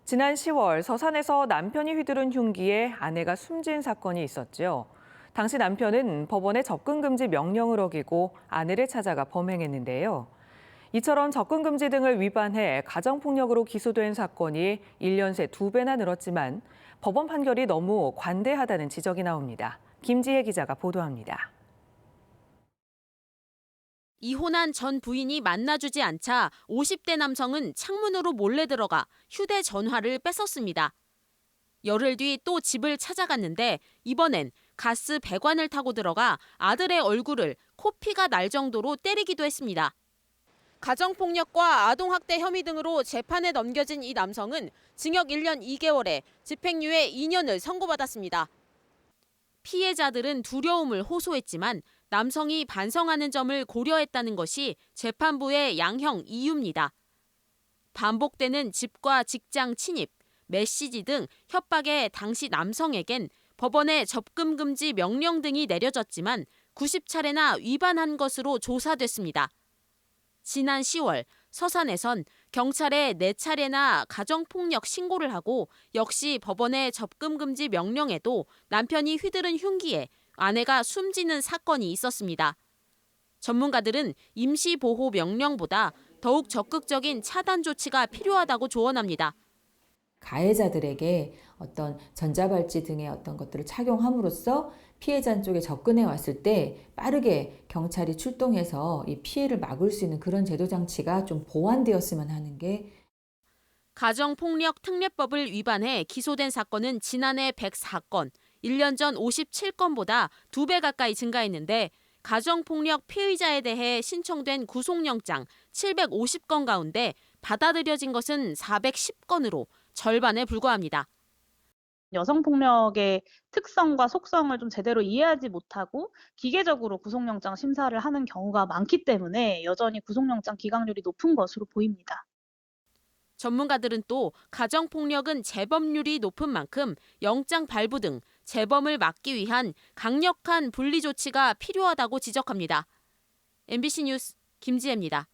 지난 10월 서산에서 남편이 휘두른 흉기에 아내가 숨진 사건이 있었죠. 당시 남편은 법원의 접근 금지 명령을 어기고 아내를 찾아가 범행했는데요. 이처럼 접근 금지 등을 위반해 가정폭력으로 기소된 사건이 1년 새 2배나 늘었지만 법원 판결이 너무 관대하다는 지적이 나옵니다. 김지혜 기자가 보도합니다. 이혼한 전 부인이 만나주지 않자 50대 남성은 창문으로 몰래 들어가 휴대전화를 뺏었습니다. 열흘 뒤 또 집을 찾아갔는데 이번엔 가스 배관을 타고 들어가 아들의 얼굴을 코피가 날 정도로 때리기도 했습니다. 가정폭력과 아동학대 혐의 등으로 재판에 넘겨진 이 남성은 징역 1년 2개월에 집행유예 2년을 선고받았습니다. 피해자들은 두려움을 호소했지만 남성이 반성하는 점을 고려했다는 것이 재판부의 양형 이유입니다. 반복되는 집과 직장 침입, 메시지 등 협박에 당시 남성에겐 법원의 접근 금지 명령 등이 내려졌지만 90차례나 위반한 것으로 조사됐습니다. 지난 10월 서산에선 경찰에 4차례나 가정폭력 신고를 하고 역시 법원의 접근 금지 명령에도 남편이 휘두른 흉기에 아내가 숨지는 사건이 있었습니다. 전문가들은 임시보호 명령보다 더욱 적극적인 차단 조치가 필요하다고 조언합니다. 가해자들에게 어떤 전자발찌 등의 어떤 것들을 착용함으로써 피해자 쪽에 접근해 왔을 때 빠르게 경찰이 출동해서 이 피해를 막을 수 있는 그런 제도 장치가 좀 보완되었으면 하는 게. 가정폭력 특례법을 위반해 기소된 사건은 지난해 104건, 1년 전 57건보다 2배 가까이 증가했는데 가정폭력 피의자에 대해 신청된 구속영장 750건 가운데 받아들여진 것은 410건으로 절반에 불과합니다. 여성폭력의 특성과 속성을 좀 제대로 이해하지 못하고 기계적으로 구속영장 심사를 하는 경우가 많기 때문에 여전히 구속영장 기각률이 높은 것으로 보입니다. 전문가들은 또 가정폭력은 재범률이 높은 만큼 영장 발부 등 재범을 막기 위한 강력한 분리 조치가 필요하다고 지적합니다. MBC 뉴스 김지혜입니다.